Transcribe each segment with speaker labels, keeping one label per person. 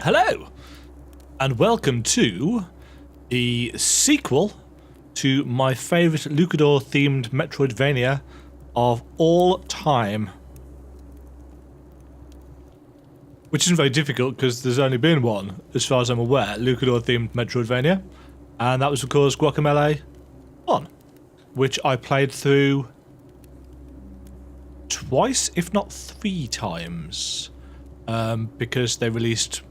Speaker 1: Hello, and welcome to the sequel to my favourite luchador-themed metroidvania of all time. Which isn't very difficult because there's only been one, as far as I'm aware, luchador-themed metroidvania. And that was, of course, Guacamelee 1, which I played through twice, if not 3 times, because they released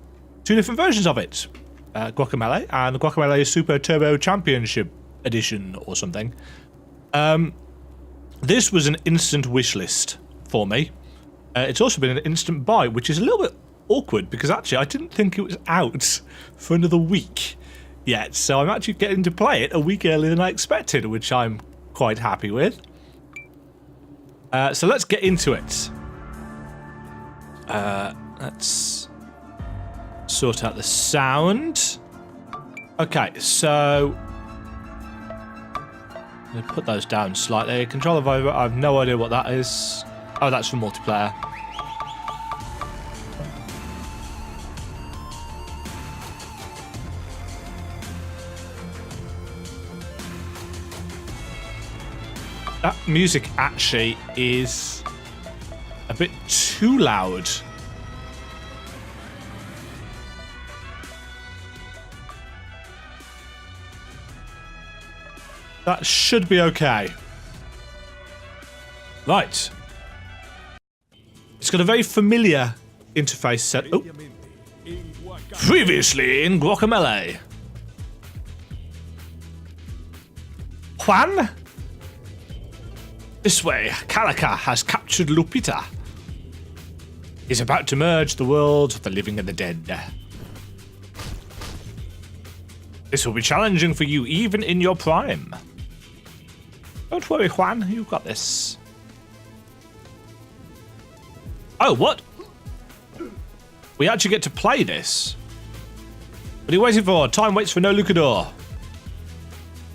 Speaker 1: 2 different versions of it. Guacamelee and the Guacamelee Super Turbo Championship Edition or something. This was an instant wishlist for me. It's also been an instant buy, which is a little bit awkward because actually I didn't think it was out for another week yet, so I'm actually getting to play it a week earlier than I expected, which I'm quite happy with. So let's get into it. Let's sort out the sound. Okay, so I'm going to put those down slightly. Controller Viber, I have no idea what that is. Oh, that's for multiplayer. That music actually is a bit too loud. That should be okay. Right. It's got a very familiar interface set. Oh. Previously in Guacamelee. Juan? This way, Calica has captured Lupita. He's about to merge the worlds of the living and the dead. This will be challenging for you even in your prime. Don't worry, Juan, you've got this. Oh, what? We actually get to play this. What are you waiting for? Time waits for no luchador.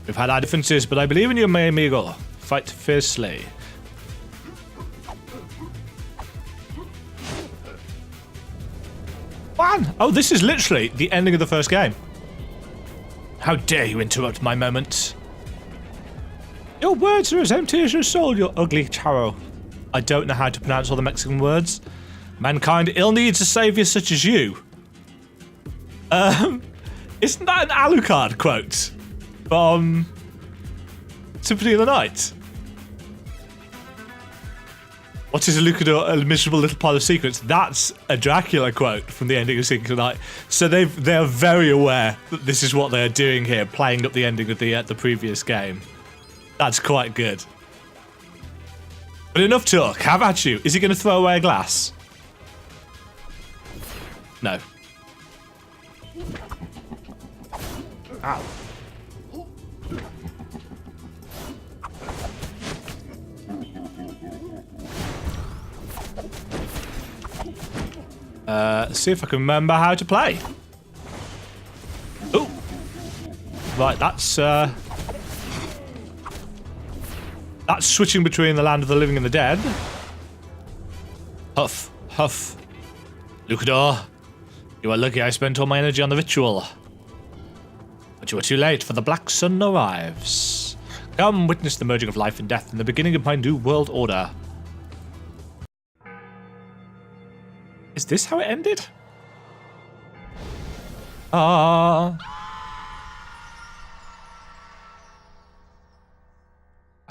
Speaker 1: We've had our differences, but I believe in you, mi amigo. Fight fiercely. Juan! Oh, this is literally the ending of the first game. How dare you interrupt my moment? Your words are as empty as your soul, you ugly charo. I don't know how to pronounce all the Mexican words. Mankind ill needs a savior such as you. Isn't that an Alucard quote from Symphony of the Night? What is a luchador, a miserable little part of secrets? That's a Dracula quote from the ending of Symphony of the Night. So they're very aware that this is what they're doing here, playing up the ending of the previous game. That's quite good. But enough talk. Have at you. Is he going to throw away a glass? No. Ow. See if I can remember how to play. Oh, right. That's switching between the land of the living and the dead. Huff, huff. Luchador, you are lucky I spent all my energy on the ritual. But you are too late, for the Black Sun arrives. Come witness the merging of life and death and the beginning of my new world order. Is this how it ended?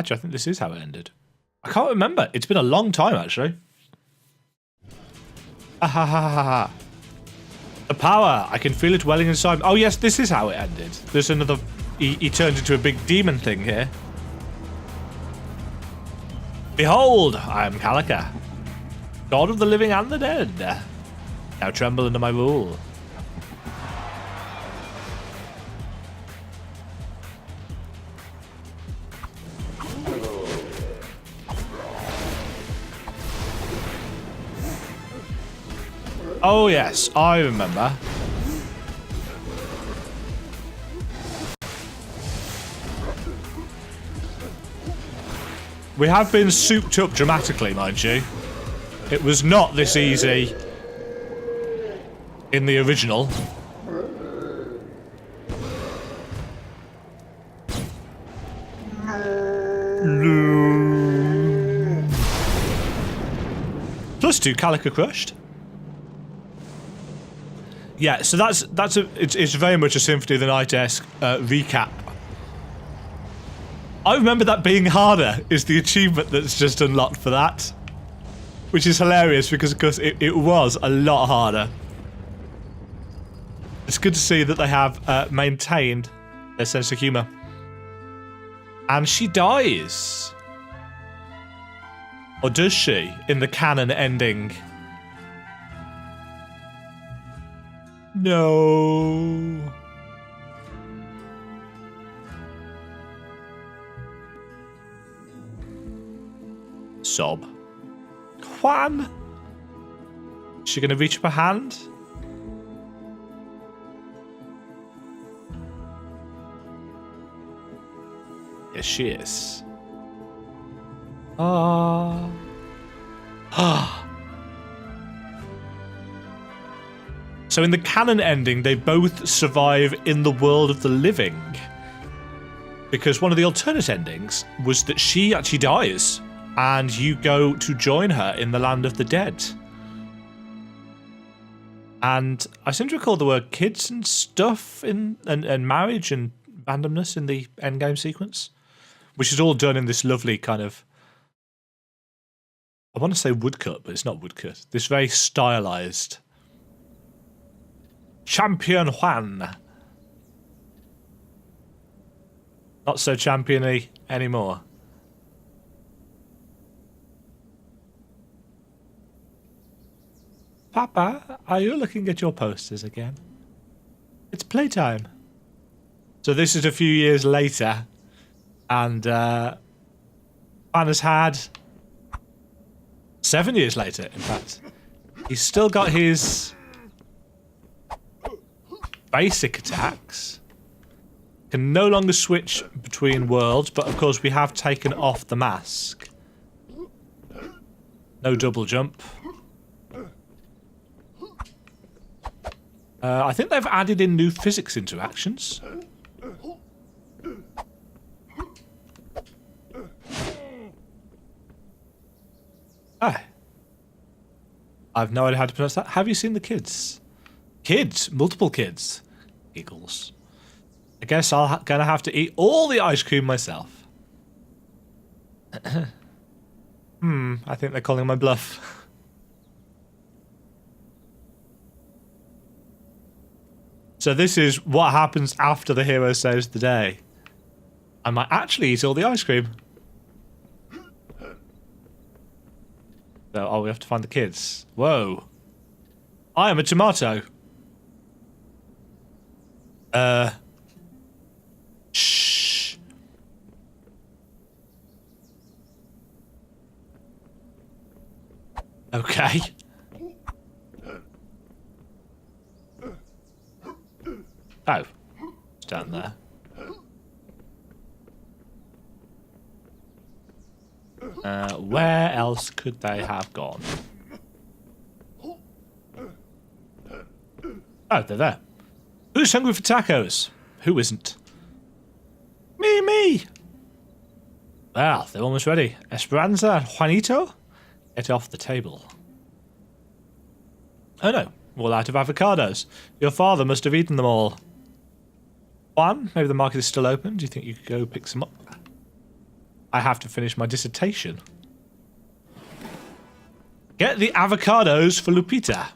Speaker 1: Actually, I think this is how it ended. I can't remember. It's been a long time, actually. Ha ha ha ha ha. The power. I can feel it welling inside. Oh, yes, this is how it ended. There's another... He turned into a big demon thing here. Behold, I am Calica, God of the living and the dead. Now tremble under my rule. Oh yes, I remember. We have been souped up dramatically, mind you. It was not this easy in the original. +2 Calico crushed. Yeah, so it's very much a Symphony of the Night-esque recap. I remember that being harder is the achievement that's just unlocked for that. Which is hilarious because of course it was a lot harder. It's good to see that they have maintained their sense of humour. And she dies. Or does she, in the canon ending? No. Sob. Juan? Is she going to reach up her hand? Yes, she is. Ah. So in the canon ending, they both survive in the world of the living. Because one of the alternate endings was that she actually dies, and you go to join her in the land of the dead. And I seem to recall there were kids and stuff and marriage and randomness in the endgame sequence, which is all done in this lovely kind of, I want to say woodcut, but it's not woodcut. This very stylized Champion Juan. Not so champion-y anymore. Papa, are you looking at your posters again? It's playtime. So this is a few years later, and Juan has had 7 years later, in fact. He's still got his basic attacks. Can no longer switch between worlds, but of course we have taken off the mask. No double jump. I think they've added in new physics interactions. Ah. I've no idea how to pronounce that. Have you seen the kids? Kids? Multiple kids? Giggles. I guess I'm gonna have to eat all the ice cream myself. I think they're calling my bluff. So this is what happens after the hero saves the day. I might actually eat all the ice cream. So, oh, we have to find the kids. Whoa. I am a tomato. Shh. Okay. Oh. It's down there. Where else could they have gone? Oh, they're there. Who's hungry for tacos? Who isn't? Me! Well, they're almost ready. Esperanza and Juanito? Get off the table. Oh no, we're all out of avocados. Your father must have eaten them all. Juan, maybe the market is still open. Do you think you could go pick some up? I have to finish my dissertation. Get the avocados for Lupita.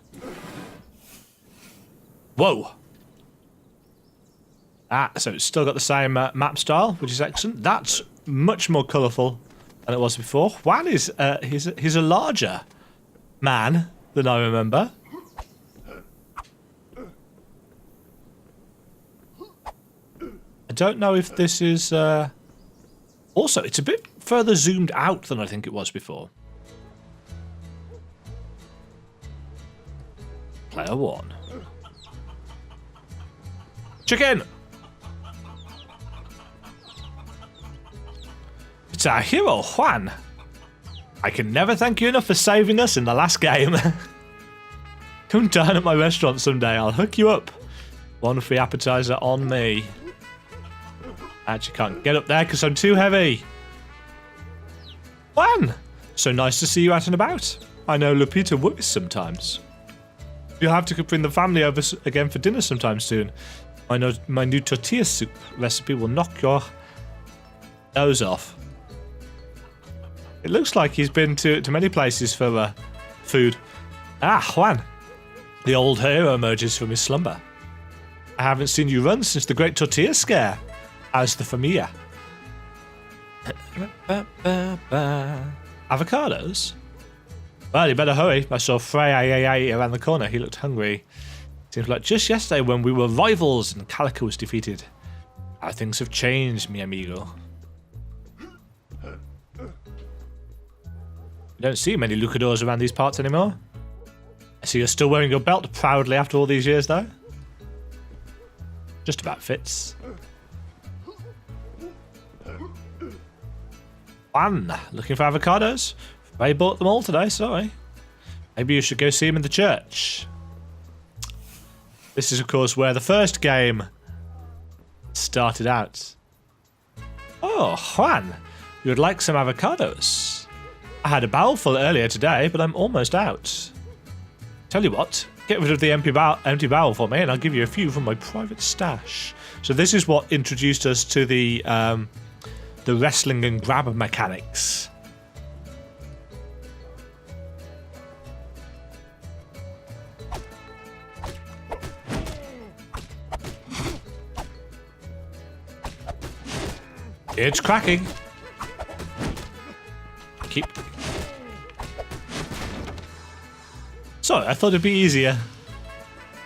Speaker 1: Whoa. So it's still got the same map style, which is excellent. That's much more colourful than it was before. Juan is he's a larger man than I remember. I don't know if this is... Also, it's a bit further zoomed out than I think it was before. Player 1. Chicken! It's our hero, Juan. I can never thank you enough for saving us in the last game. Come dine at my restaurant someday. I'll hook you up. One free appetizer on me. Actually can't get up there because I'm too heavy. Juan! So nice to see you out and about. I know Lupita works sometimes. You'll have to bring the family over again for dinner sometime soon. I know my new tortilla soup recipe will knock your nose off. It looks like he's been to many places for food. Ah, Juan. The old hero emerges from his slumber. I haven't seen you run since the great tortilla scare. How's the familia? Avocados? Well, you better hurry. I saw Frey around the corner. He looked hungry. Seems like just yesterday when we were rivals and Calico was defeated. How things have changed, mi amigo. You don't see many luchadors around these parts anymore. I see you're still wearing your belt proudly after all these years, though. Just about fits. Juan, looking for avocados? Ray bought them all today, sorry. Maybe you should go see him in the church. This is, of course, where the first game started out. Oh, Juan, you would like some avocados? I had a barrelful earlier today, but I'm almost out. Tell you what, get rid of the empty barrel for me, and I'll give you a few from my private stash. So this is what introduced us to the wrestling and grab mechanics. It's cracking. Keep. Sorry, I thought it'd be easier.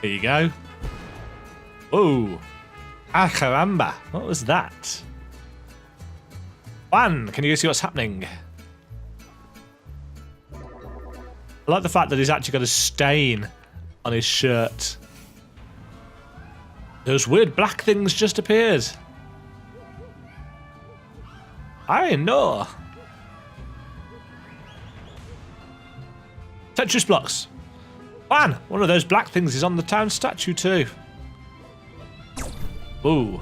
Speaker 1: Here you go. Oh. Ah, caramba. What was that? Juan, can you see what's happening? I like the fact that he's actually got a stain on his shirt. Those weird black things just appeared. I know. Tetris blocks. Juan, one of those black things is on the town statue too. Ooh.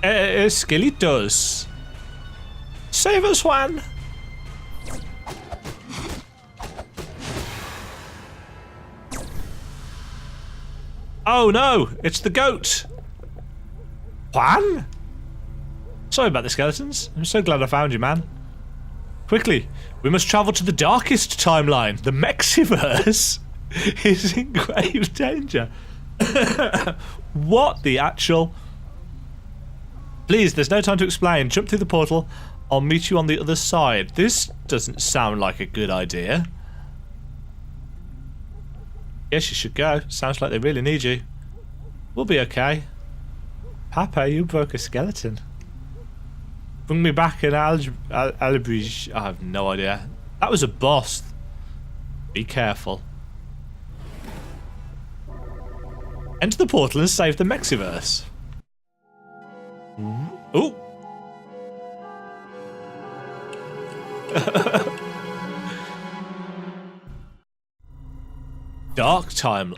Speaker 1: Esquelitos. Save us, Juan. Oh no, it's the goat. Juan? Sorry about the skeletons. I'm so glad I found you, man. Quickly, we must travel to the darkest timeline. The Mexiverse is in grave danger. What the actual... Please, there's no time to explain. Jump through the portal. I'll meet you on the other side. This doesn't sound like a good idea. Yes, you should go. Sounds like they really need you. We'll be okay. Papa, you broke a skeleton. Bring me back an Alibridge. I have no idea. That was a boss. Be careful. Enter the portal and save the Mexiverse. Ooh. Dark time.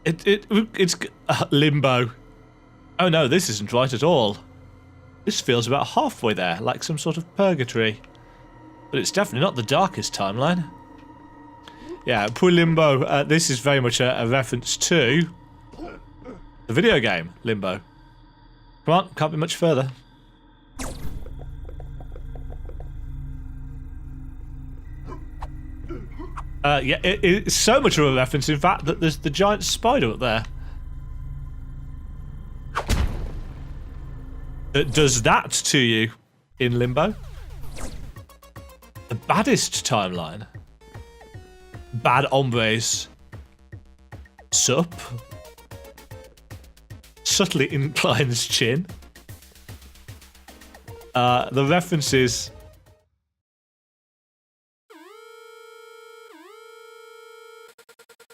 Speaker 1: It's limbo. Oh no, this isn't right at all. This feels about halfway there, like some sort of purgatory. But it's definitely not the darkest timeline. Yeah, poor Limbo. This is very much a reference to the video game, Limbo. Come on, can't be much further. Yeah, it's so much of a reference, in fact, that there's the giant spider up there. That does that to you in Limbo. The baddest timeline. Bad hombres. Sup. Subtly inclines chin. The references.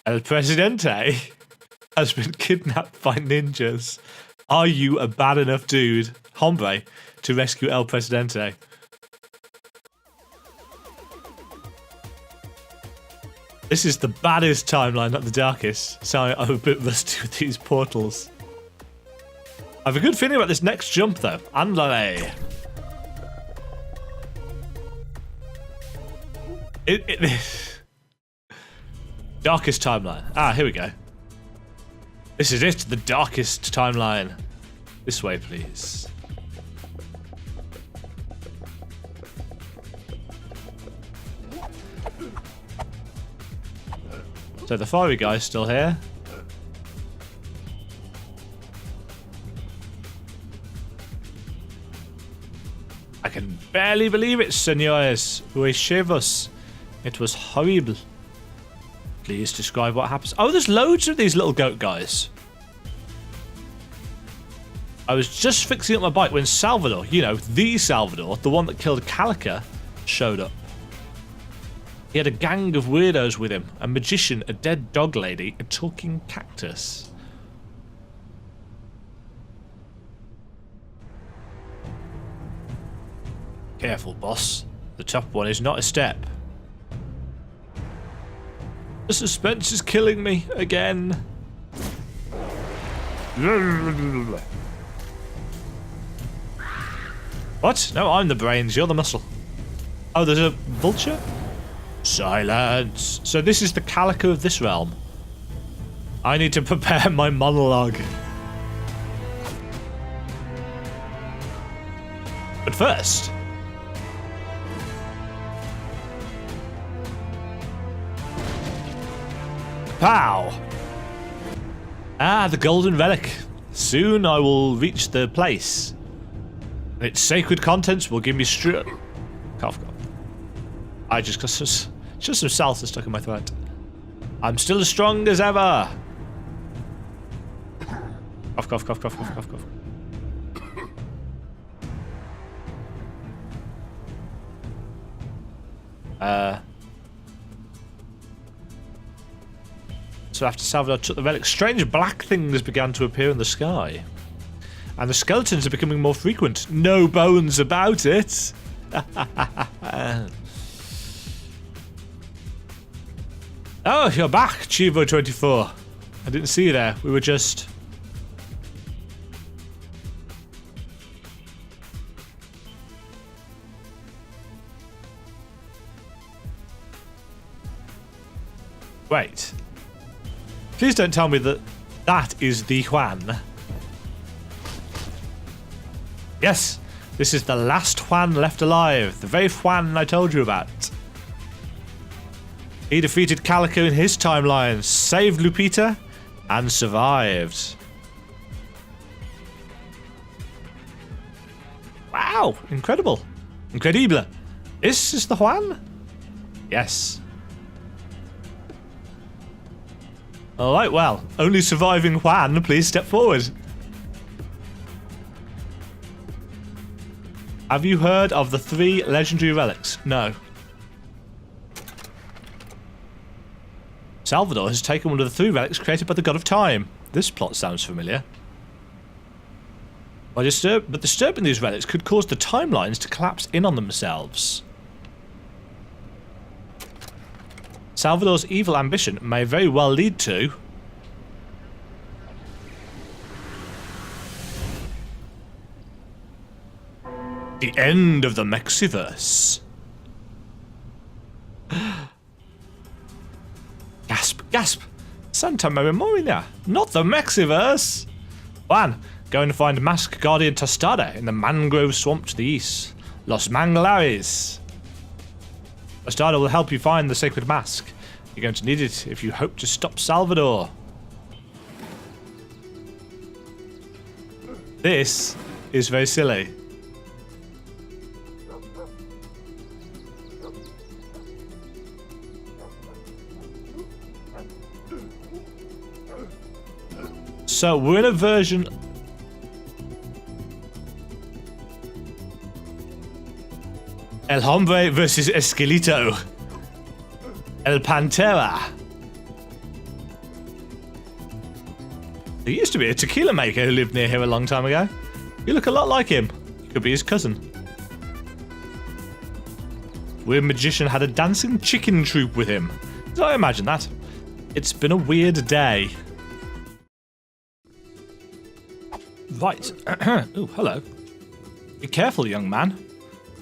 Speaker 1: El Presidente has been kidnapped by ninjas. Are you a bad enough dude, hombre, to rescue El Presidente? This is the baddest timeline, not the darkest. Sorry, I'm a bit rusty with these portals. I have a good feeling about this next jump, though. Andale. Darkest timeline. Ah, here we go. This is it, the darkest timeline. This way, please. So the fiery guy's still here. I can barely believe it, senores. We save us. It was horrible. Please describe what happens. Oh, there's loads of these little goat guys. I was just fixing up my bike when Salvador, you know, the Salvador, the one that killed Calica, showed up. He had a gang of weirdos with him. A magician, a dead dog lady, a talking cactus. Careful, boss. The top one is not a step. The suspense is killing me again. What? No, I'm the brains. You're the muscle. Oh, there's a vulture? Silence. So this is the Calico of this realm. I need to prepare my monologue. But first... Pow! Ah, the golden relic. Soon I will reach the place. Its sacred contents will give me cough. I just got some salsa stuck in my throat. I'm still as strong as ever. Cough, cough, cough, cough, cough, cough, cough. So after Salvador took the relic, strange black things began to appear in the sky. And the skeletons are becoming more frequent. No bones about it. Oh, you're back, Chivo24. I didn't see you there. We were just... Wait. Please don't tell me that that is the Juan. Yes, this is the last Juan left alive. The very Juan I told you about. He defeated Calico in his timeline, saved Lupita, and survived. Wow, incredible. Incredible. This is the Juan? Yes. Alright, well, only surviving Juan, please step forward. Have you heard of the 3 legendary relics? No. Salvador has taken one of the 3 relics created by the God of Time. This plot sounds familiar. But disturbing these relics could cause the timelines to collapse in on themselves. Salvador's evil ambition may very well lead to... the end of the Mexiverse. Gasp, gasp. Santa Marimoina, not the Mexiverse. Juan, go and find Mask Guardian Tostada in the mangrove swamp to the east. Los Manglares. Tostada will help you find the sacred mask. You're going to need it if you hope to stop Salvador. This is very silly. So we're in a version... El Hombre versus Esqueleto. El Pantera. There used to be a tequila maker who lived near here a long time ago. You look a lot like him. You could be his cousin. Weird magician had a dancing chicken troupe with him. Did I imagine that? It's been a weird day. Right. Oh, hello. Be careful, young man.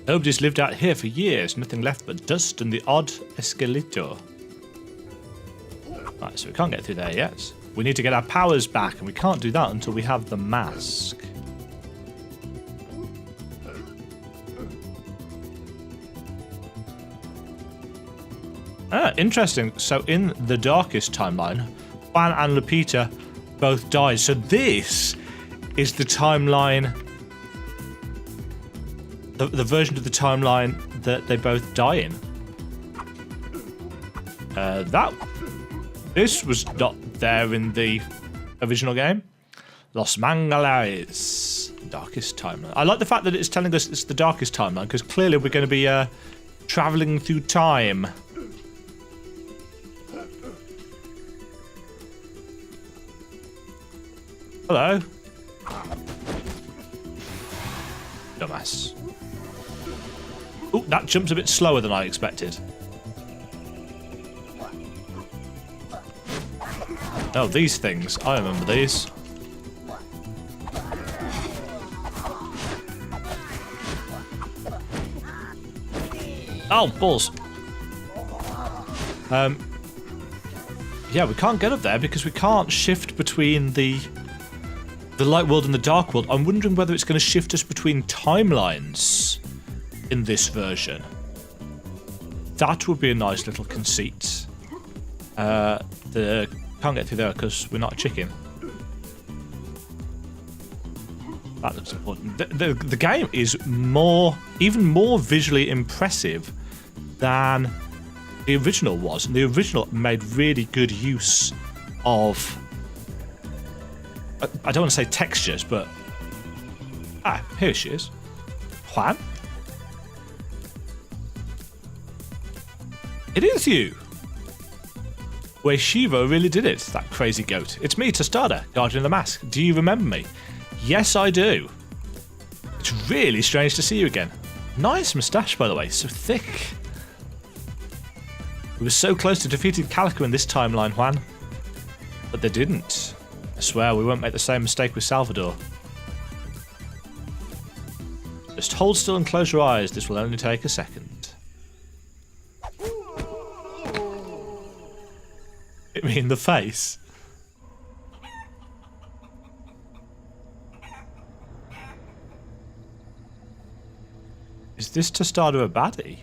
Speaker 1: Nobody's lived out here for years. Nothing left but dust and the odd escalator. Right, so we can't get through there yet. We need to get our powers back, and we can't do that until we have the mask. Ah, interesting. So in the darkest timeline, Juan and Lupita both died. So this is the timeline, the version of the timeline that they both die in. This was not there in the original game. Los Mangalares, darkest timeline. I like the fact that it's telling us it's the darkest timeline, because clearly we're going to be traveling through time. Hello. Dumbass. Oh, that jump's a bit slower than I expected. Oh, these things. I remember these. Oh, balls. Yeah, we can't get up there because we can't shift between the light world and the dark world. I'm wondering whether it's going to shift us between timelines in this version. That would be a nice little conceit. Can't get through there because we're not a chicken. That looks important. The game is even more visually impressive than the original was. And the original made really good use of, I don't want to say textures, but here she is. Juan? It is you. Ueshivo really did it, that crazy goat. It's me, Tostada, Guardian of the Mask. Do you remember me? Yes, I do. It's really strange to see you again. Nice moustache, by the way, so thick. We were so close to defeating Calico in this timeline, Juan. But they didn't. I swear we won't make the same mistake with Salvador. Just hold still and close your eyes. This will only take a second. Hit me in the face. Is this Tostada a baddie?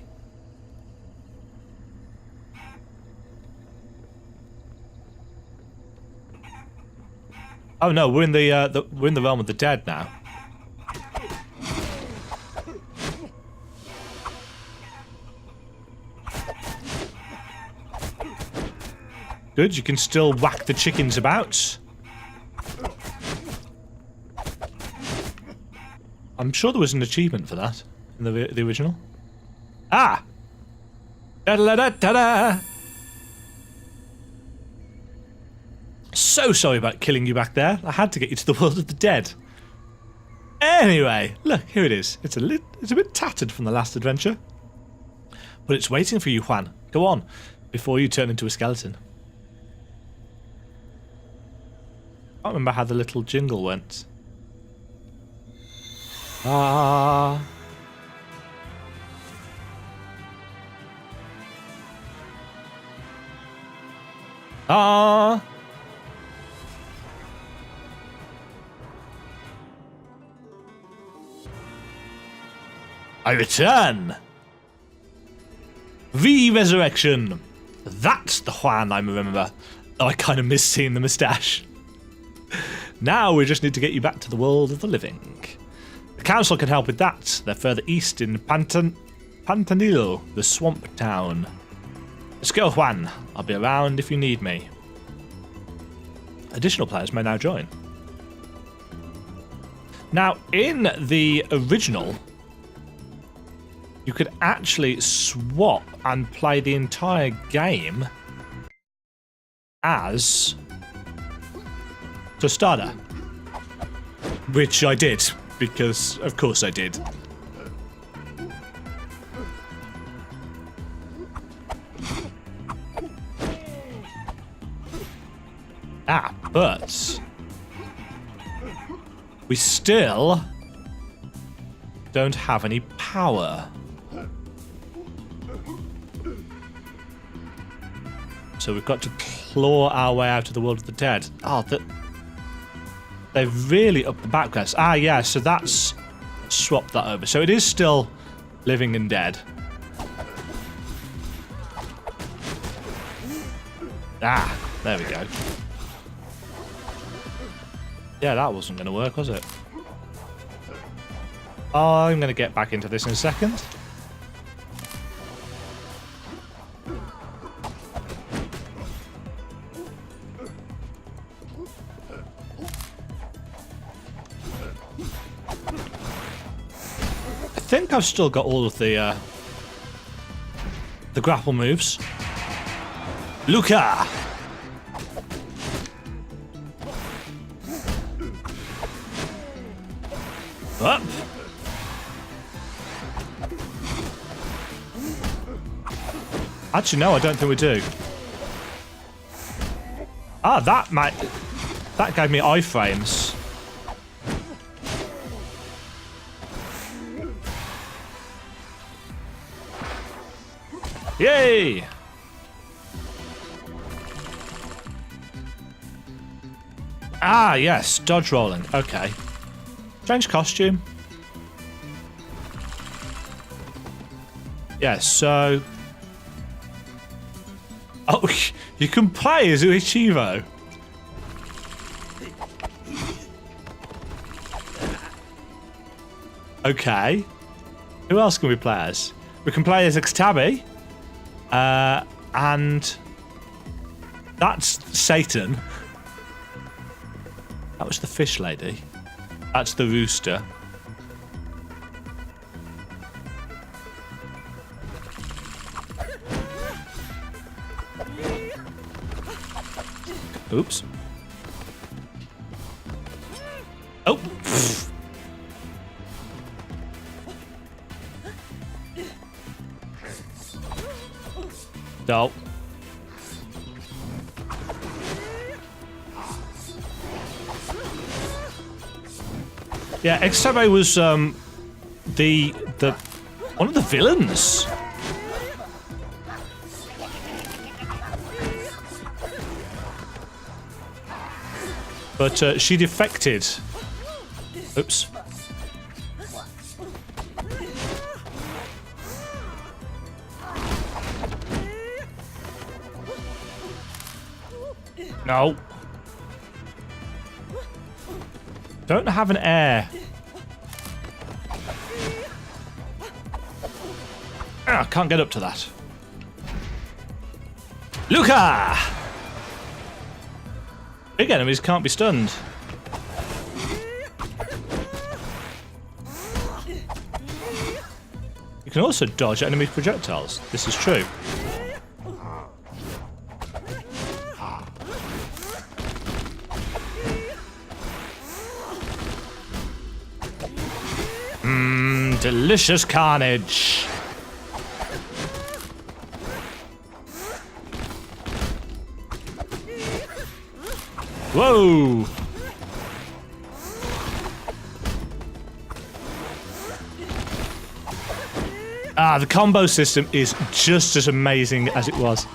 Speaker 1: Oh no, we're in we're in the realm of the dead now. Good, you can still whack the chickens about. I'm sure there was an achievement for that in the original. Ah! Da-da-da-da-da! So sorry about killing you back there. I had to get you to the world of the dead. Anyway, look, here it is. It's a bit tattered from the last adventure. But it's waiting for you, Juan. Go on, before you turn into a skeleton. I can't remember how the little jingle went. Ah. Ah. I return. Re-resurrection. That's the Juan I remember. Oh, I kind of miss seeing the moustache. Now we just need to get you back to the world of the living. The council can help with that. They're further east in Pantanillo, the swamp town. Let's go, Juan. I'll be around if you need me. Additional players may now join. Now, in the original, you could actually swap and play the entire game as Tostada, which I did, because of course I did. Ah, but we still don't have any power. So we've got to claw our way out of the world of the dead. Oh, they've really upped the back quest. Ah, yeah, so that's swapped that over. So it is still living and dead. Ah, there we go. Yeah, that wasn't going to work, was it? I'm going to get back into this in a second. I think I've still got all of the grapple moves. Luca! Up! Actually, no, I don't think we do. Ah, that gave me iframes. Yay! Ah, yes, dodge rolling. Okay. Strange costume. Yeah, so... Oh, you can play as Uichivo. Okay. Who else can we play as? We can play as Katabi. And that's Satan. That was the fish lady. That's the rooster. Oops. Oh. Pfft. No. Yeah, Xtabe was the one of the villains. But she defected. Oops. No. Don't have an air. Ah, can't get up to that. Luca! Big enemies can't be stunned. You can also dodge enemy projectiles. This is true. Delicious carnage. Whoa! Ah, the combo system is just as amazing as it was.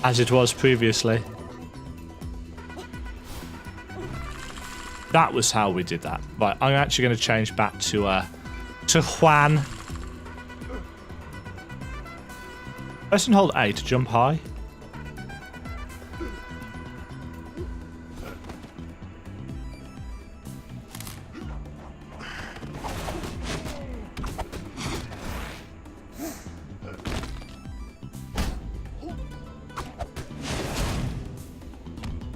Speaker 1: As it was previously. That was how we did that. Right, I'm actually going to change back to Juan. Press and hold A to jump high.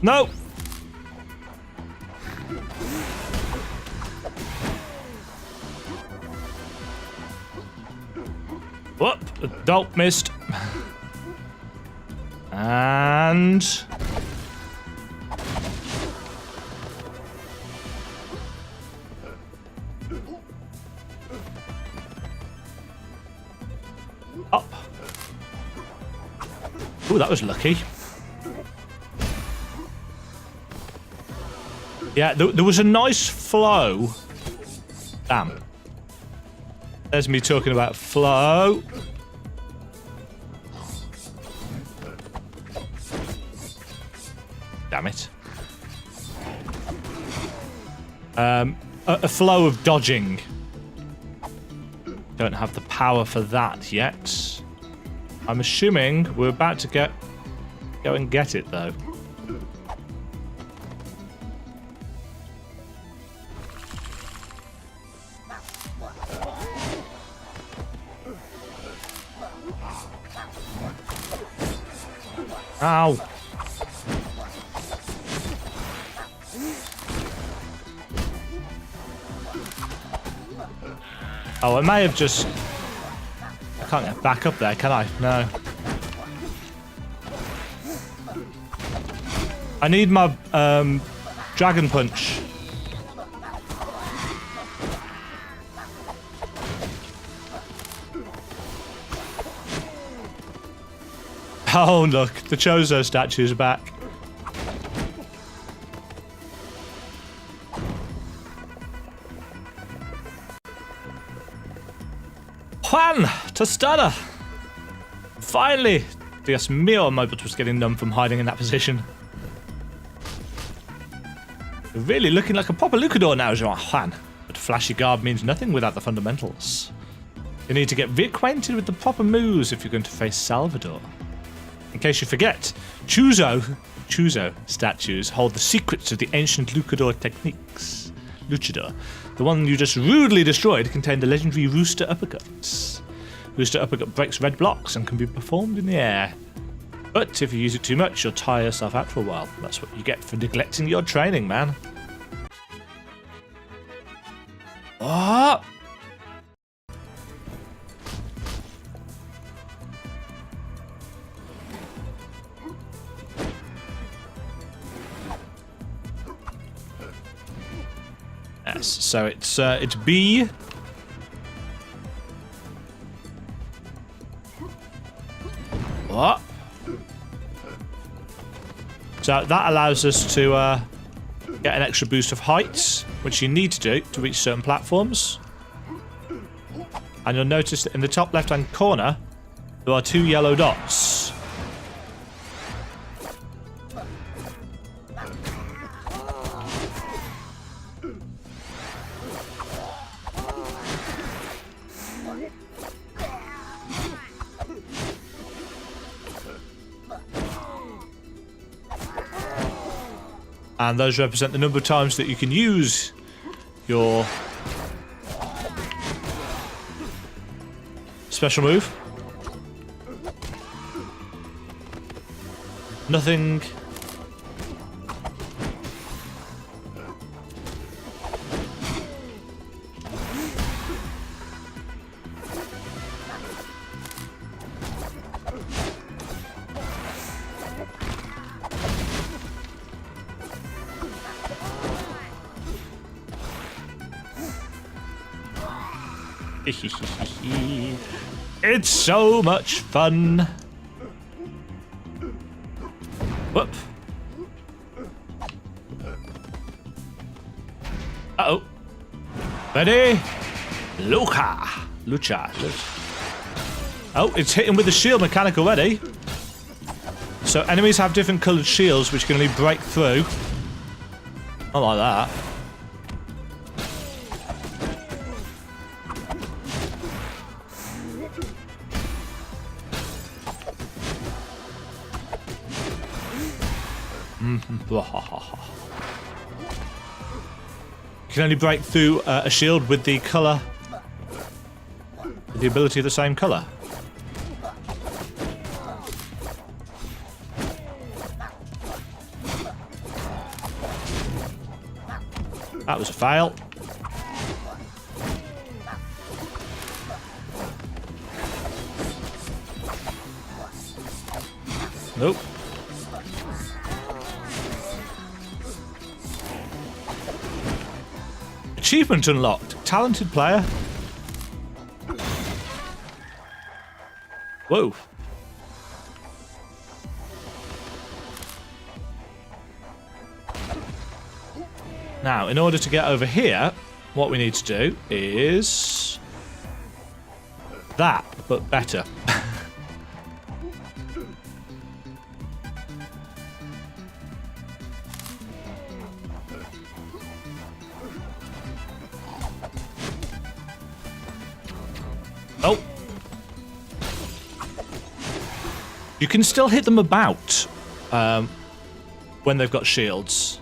Speaker 1: No! Whoop! Nope, missed. And... up. Ooh, that was lucky. Yeah, there was a nice flow. Damn. There's me talking about flow. Damn it. A flow of dodging. Don't have the power for that yet. I'm assuming we're about to go and get it though. Ow. Oh, I may have just... I can't get back up there, can I? No. I need my dragon punch. Oh, look, the Chozo statue's back. Juan! Tostada! Finally! Dios mío, my butt was getting numb from hiding in that position. You're really looking like a proper luchador now, Juan. But flashy garb means nothing without the fundamentals. You need to get reacquainted with the proper moves if you're going to face Salvador. In case you forget, Chozo statues hold the secrets to the ancient luchador techniques. Luchador, the one you just rudely destroyed, contained the legendary Rooster Uppercuts. Rooster Uppercut breaks red blocks and can be performed in the air. But if you use it too much, you'll tire yourself out for a while. That's what you get for neglecting your training, man. Oh! Yes, so it's B. What? So that allows us to get an extra boost of height, which you need to do to reach certain platforms. And you'll notice that in the top left-hand corner, there are 2 yellow dots. And those represent the number of times that you can use your special move. Nothing. It's so much fun. Whoop. Uh-oh. Ready? Lucha. Oh, it's hitting with the shield mechanic already. So enemies have different coloured shields which can only break through. Not like that. You can only break through a shield with the colour, with the ability of the same colour. That was a fail. Nope. Achievement unlocked. Talented player. Whoa. Now, in order to get over here, what we need to do is that, but better. Oh. You can still hit them about when they've got shields.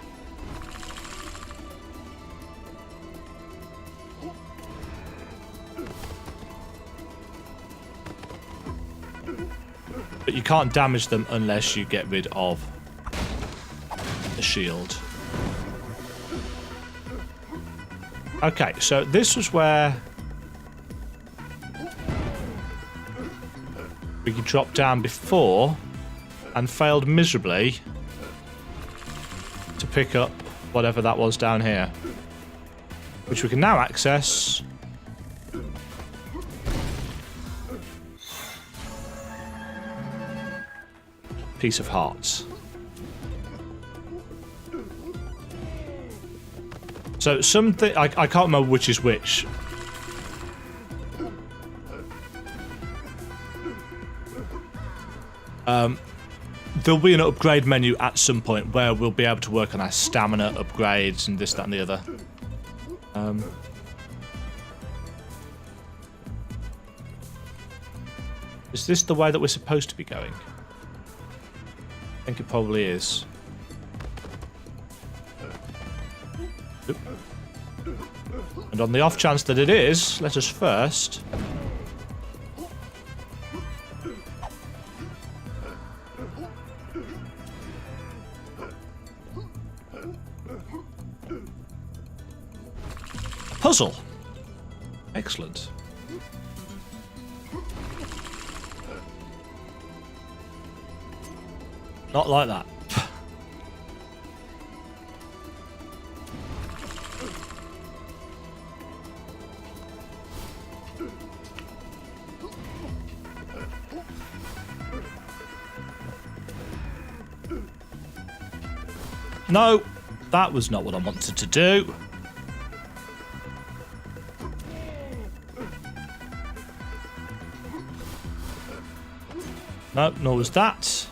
Speaker 1: But you can't damage them unless you get rid of the shield. Okay, so this was where we dropped down before and failed miserably to pick up whatever that was down here, which we can now access. Piece of hearts. So something I can't remember which is which. There'll be an upgrade menu at some point where we'll be able to work on our stamina upgrades and this, that, and the other. Is this the way that we're supposed to be going? I think it probably is. Oop. And on the off chance that it is, let us first puzzle. Excellent. Not like that. No, that was not what I wanted to do. No, nor was that.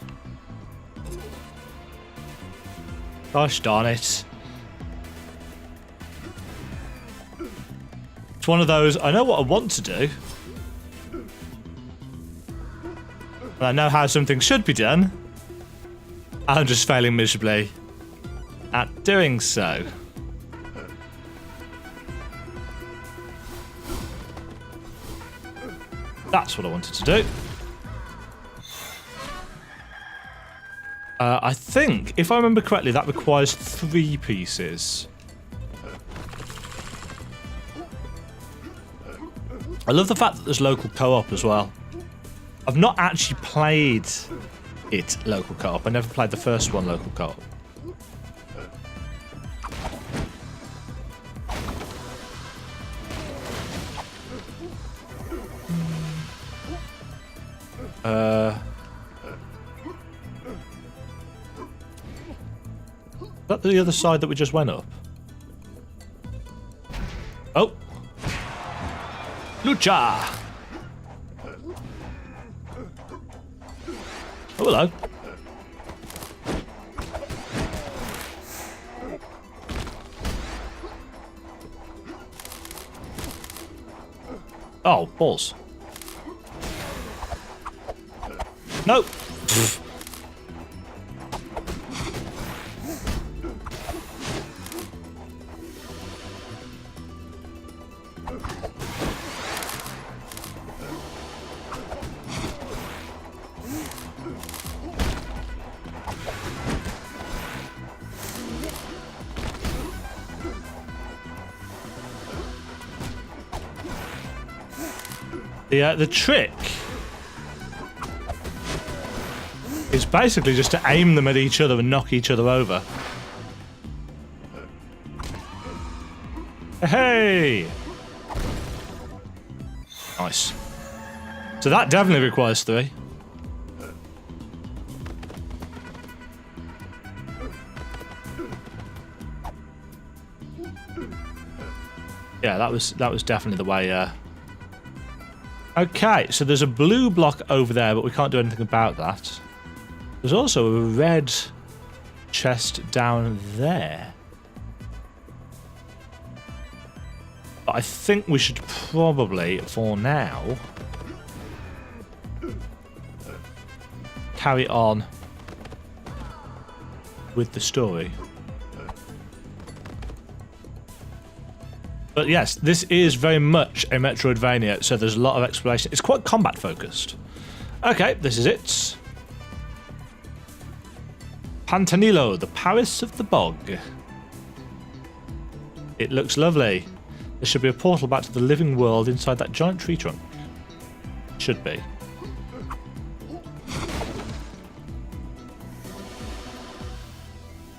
Speaker 1: Gosh darn it. It's one of those, I know what I want to do. And I know how something should be done. I'm just failing miserably at doing so. That's what I wanted to do. I think, if I remember correctly, that requires 3 pieces. I love the fact that there's local co-op as well. I've not actually played it local co-op. I never played the first one local co-op. Is that the other side that we just went up? Oh! Lucha! Oh, hello. Oh, balls. No! The trick is basically just to aim them at each other and knock each other over. Hey! Nice. So that definitely requires 3. Yeah, that was definitely the way. Okay, so there's a blue block over there, but we can't do anything about that. There's also a red chest down there. But I think we should probably, for now, carry on with the story. But yes, this is very much a metroidvania, so there's a lot of exploration. It's quite combat focused. Okay, this is it. Pantanilo, the Paris of the Bog. It looks lovely. There should be a portal back to the living world inside that giant tree trunk. Should be.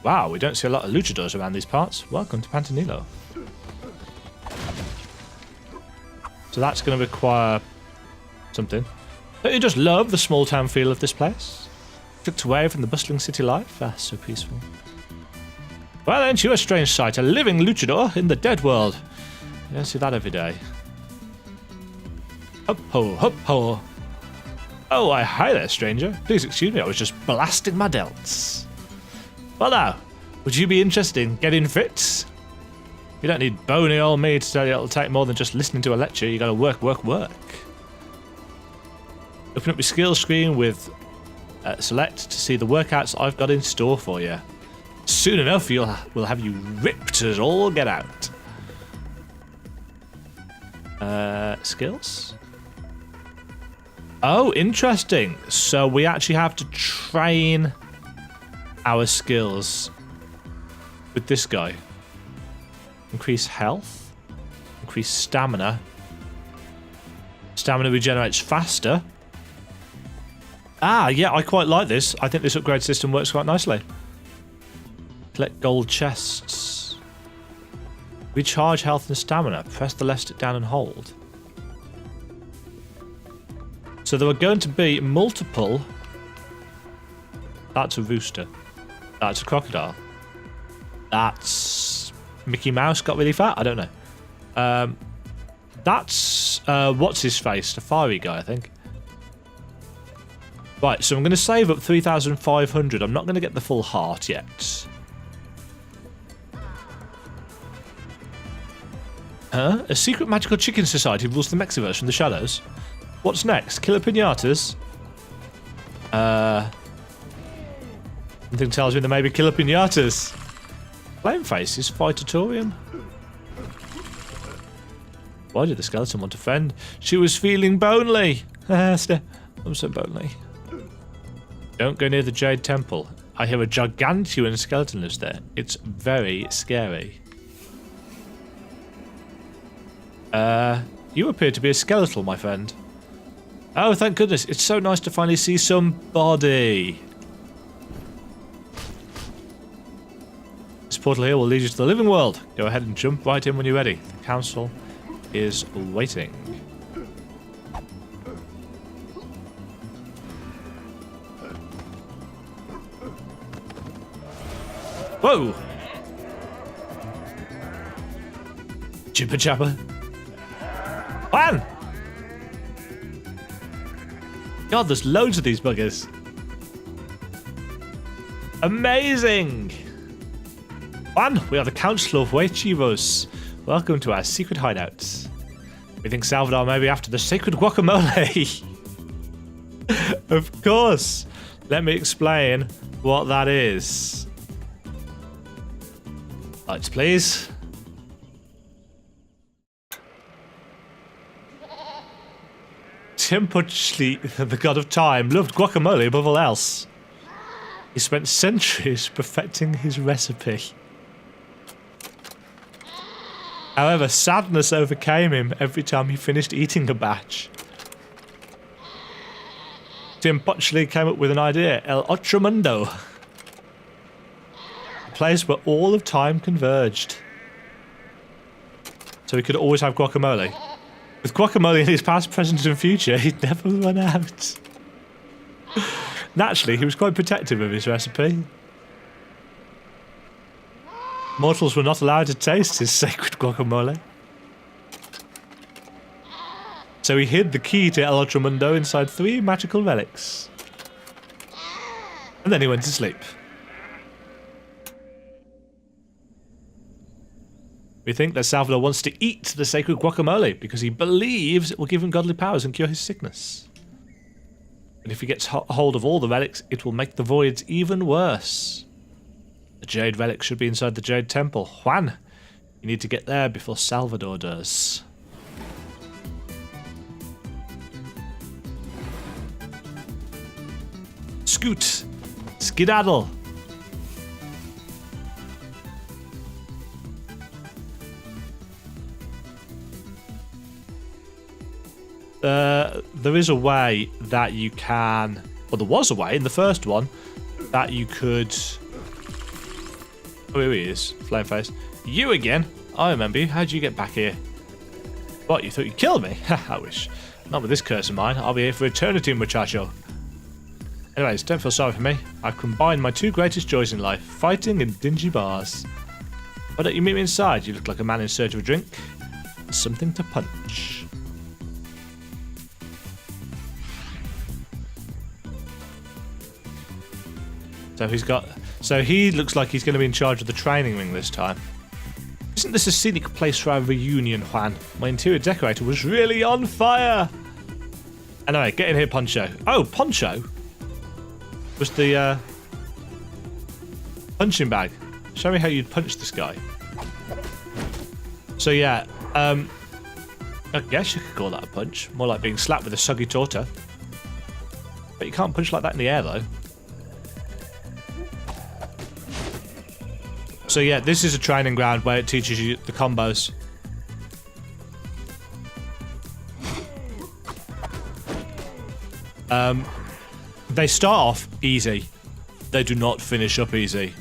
Speaker 1: Wow, we don't see a lot of luchadors around these parts. Welcome to Pantanilo. So that's going to require something. Don't you just love the small town feel of this place? Tucked away from the bustling city life. Ah, so peaceful. Well, ain't you a strange sight? A living luchador in the dead world. You don't see that every day. Hup ho, hup ho. Oh, hi there, stranger. Please excuse me, I was just blasting my delts. Well now, would you be interested in getting fit? You don't need bony old me to tell you it'll take more than just listening to a lecture. You gotta work, work, work. Open up your skills screen with select to see the workouts I've got in store for you. Soon enough, we'll have you ripped as all get out. Skills? Oh, interesting. So we actually have to train our skills with this guy. Increase health. Increase stamina. Stamina regenerates faster. Ah, yeah, I quite like this. I think this upgrade system works quite nicely. Collect gold chests. Recharge health and stamina. Press the left stick down and hold. So there are going to be multiple... That's a rooster. That's a crocodile. That's... Mickey Mouse got really fat? I don't know. That's... what's his face? The fiery guy, I think. Right, so I'm going to save up 3,500. I'm not going to get the full heart yet. Huh? A secret magical chicken society rules the Mexiverse from the shadows. What's next? Killer pinatas? Something tells me there may be killer pinatas. Flameface is Phytotorium. Why did the skeleton want a friend? She was feeling bonely. I'm so bonely. Don't go near the Jade Temple. I hear a gargantuan skeleton lives there. It's very scary. You appear to be a skeletal, my friend. Oh, thank goodness. It's so nice to finally see some body. This portal here will lead you to the living world. Go ahead and jump right in when you're ready. The council is waiting. Whoa! Jibber jabber. Juan! God, there's loads of these buggers. Amazing! Juan, we are the Council of Huechivos. Welcome to our secret hideouts. We think Salvador may be after the sacred guacamole. Of course. Let me explain what that is. Lights, please. Tempochli, the god of time, loved guacamole above all else. He spent centuries perfecting his recipe. However, sadness overcame him every time he finished eating a batch. Tempochli came up with an idea, El Otro Mundo. A place where all of time converged. So he could always have guacamole. With guacamole in his past, present and future, he'd never run out. Naturally, he was quite protective of his recipe. Mortals were not allowed to taste his sacred guacamole. So he hid the key to El Otro Mundo inside 3 magical relics. And then he went to sleep. We think that Salvador wants to eat the sacred guacamole because he believes it will give him godly powers and cure his sickness. And if he gets hold of all the relics, it will make the voids even worse. The Jade relic should be inside the Jade Temple. Juan, you need to get there before Salvador does. Scoot! Skedaddle! There is a way that you can... Well, there was a way in the first one that you could... Oh, here he is. Flame face. You again? I remember you. How'd you get back here? What, you thought you'd kill me? I wish. Not with this curse of mine. I'll be here for eternity, muchacho. Anyways, don't feel sorry for me. I've combined my 2 greatest joys in life, fighting and dingy bars. Why don't you meet me inside? You look like a man in search of a drink. Something to punch. So he looks like he's going to be in charge of the training ring this time. Isn't this a scenic place for our reunion, Juan? My interior decorator was really on fire. Anyway, get in here, Poncho. Oh, Poncho was the punching bag. Show me how you'd punch this guy. So yeah, I guess you could call that a punch. More like being slapped with a soggy torta. But you can't punch like that in the air, though. So yeah, this is a training ground where it teaches you the combos. They start off easy. They do not finish up easy.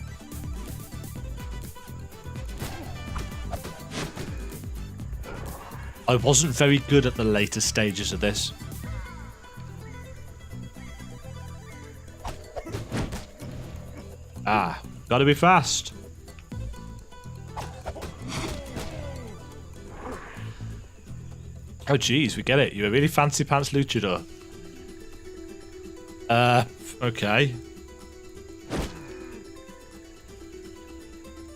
Speaker 1: I wasn't very good at the later stages of this. Ah, gotta be fast. Oh geez, we get it. You're a really fancy pants luchador. Okay.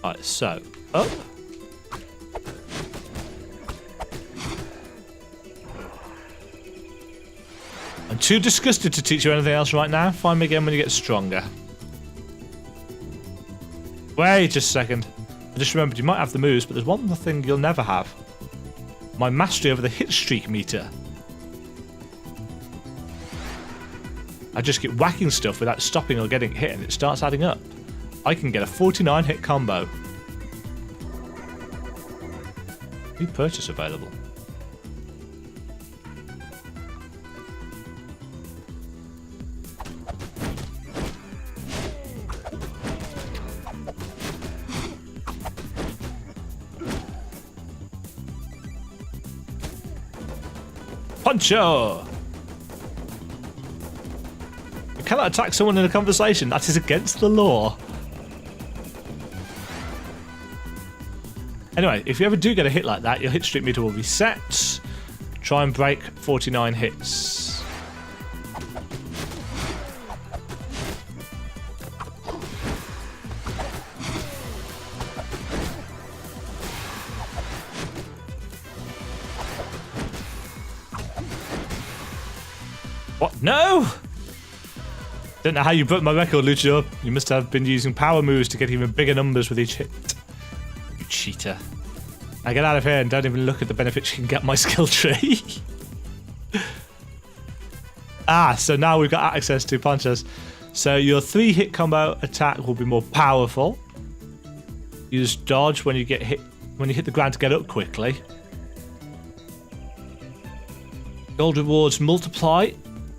Speaker 1: Right, so up. I'm too disgusted to teach you anything else right now. Find me again when you get stronger. Wait just a second. I just remembered you might have the moves, but there's one thing you'll never have. My mastery over the hit streak meter. I just get whacking stuff without stopping or getting hit and it starts adding up. I can get a 49 hit combo. New purchase available. Poncho! You cannot attack someone in a conversation. That is against the law. Anyway, if you ever do get a hit like that, your hit streak meter will reset. Try and break 49 hits. What? No! Don't know how you broke my record, Lucio. You must have been using power moves to get even bigger numbers with each hit. You cheater. Now get out of here and don't even look at the benefits you can get my skill tree. So now we've got access to punches. So your 3-hit combo attack will be more powerful. Use dodge when you get hit when you hit the ground to get up quickly. Gold rewards multiply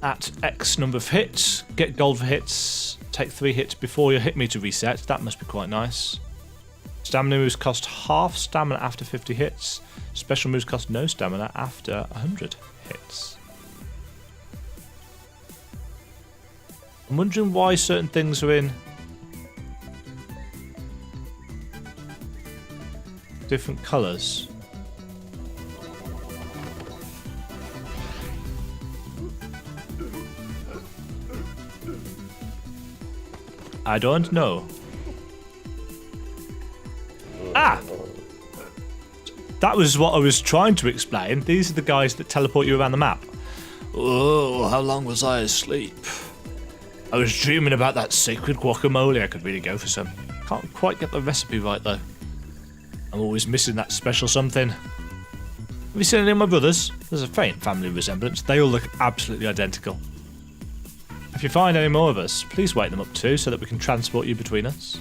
Speaker 1: at X number of hits. Get gold for hits. Take 3 hits before your hit meter resets. That must be quite nice. Stamina moves cost half stamina after 50 hits. Special moves cost no stamina after 100 hits. I'm wondering why certain things are in different colours. I don't know. Ah! That was what I was trying to explain. These are the guys that teleport you around the map. Oh, how long was I asleep? I was dreaming about that sacred guacamole. I could really go for some. Can't quite get the recipe right though. I'm always missing that special something. Have you seen any of my brothers? There's a faint family resemblance. They all look absolutely identical. If you find any more of us, please wake them up too so that we can transport you between us.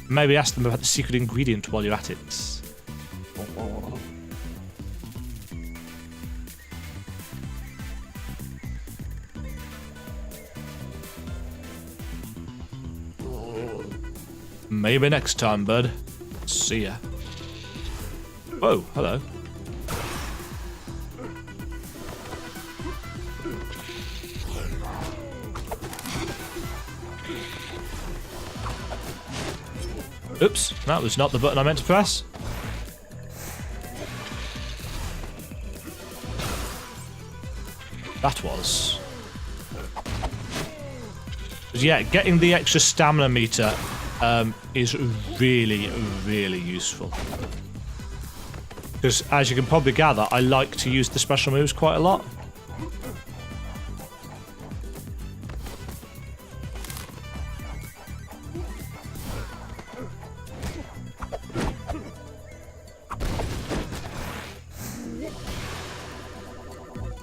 Speaker 1: Maybe ask them about the secret ingredient while you're at it. Maybe next time, bud. See ya. Whoa, hello. Oops, that was not the button I meant to press. That was. Yeah, getting the extra stamina meter is really, really useful. Because, as you can probably gather, I like to use the special moves quite a lot.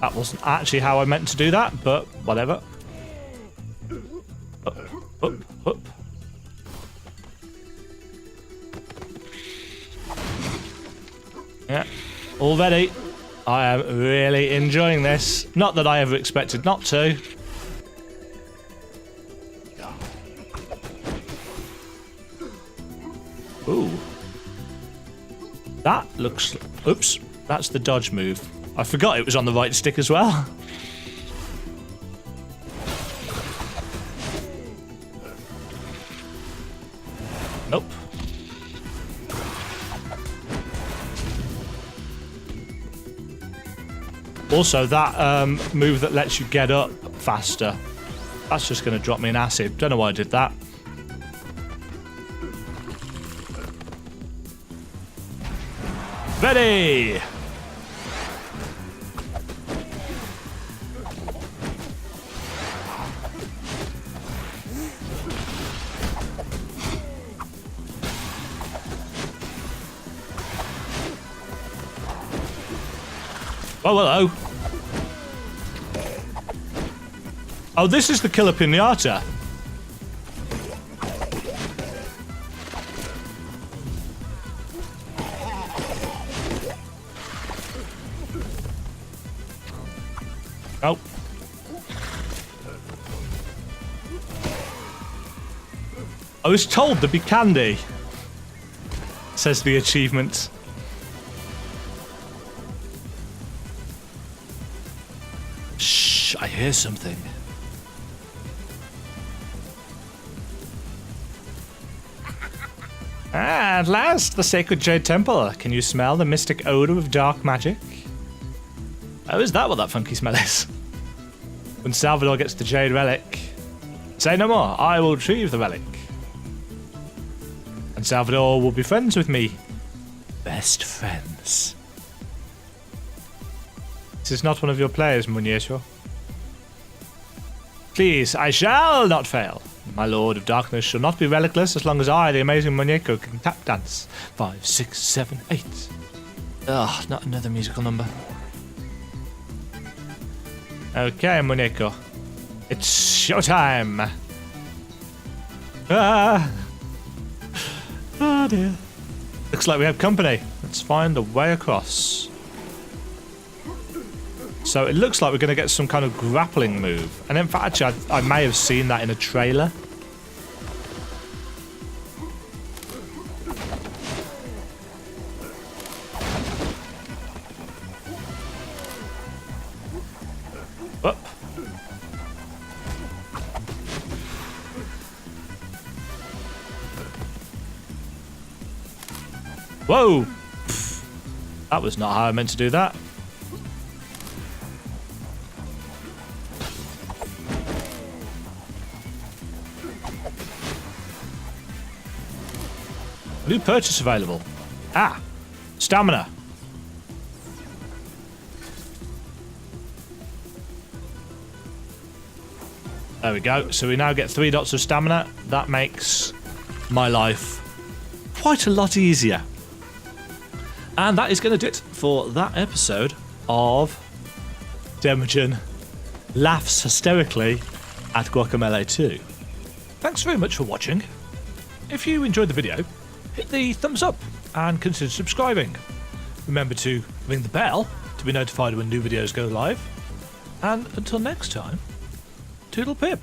Speaker 1: That wasn't actually how I meant to do that, but whatever. Up, up, up. Yeah, already I am really enjoying this. Not that I ever expected not to. Ooh. That looks... Oops, that's the dodge move. I forgot it was on the right stick as well. Nope. Also, that move that lets you get up faster, that's just going to drop me an acid. Don't know why I did that. Ready! Oh, hello. Oh, this is the killer pinata. Oh. I was told there'd be candy, says the achievement. Shh, I hear something. Ah, at last, the Sacred Jade Temple. Can you smell the mystic odor of dark magic? Oh, is that what that funky smell is? When Salvador gets the Jade Relic, say no more, I will retrieve the relic. And Salvador will be friends with me. Best friends. This is not one of your players, Muñeco. Please, I shall not fail. My Lord of Darkness shall not be relicless as long as I, the amazing Muñeco, can tap dance. 5, 6, 7, 8. Ugh, not another musical number. Okay, Muñeco. It's showtime. Ah. Oh dear. Looks like we have company. Let's find a way across. So it looks like we're going to get some kind of grappling move. And in fact, actually, I may have seen that in a trailer. Up. Whoa! Pfft. That was not how I meant to do that. New purchase available. Ah, stamina. There we go. So we now get 3 dots of stamina. That makes my life quite a lot easier. And that is going to do it for that episode of Demajen laughs hysterically at Guacamelee 2. Thanks very much for watching. If you enjoyed the video, hit the thumbs up and consider subscribing. Remember to ring the bell to be notified when new videos go live. And until next time, toodle pip.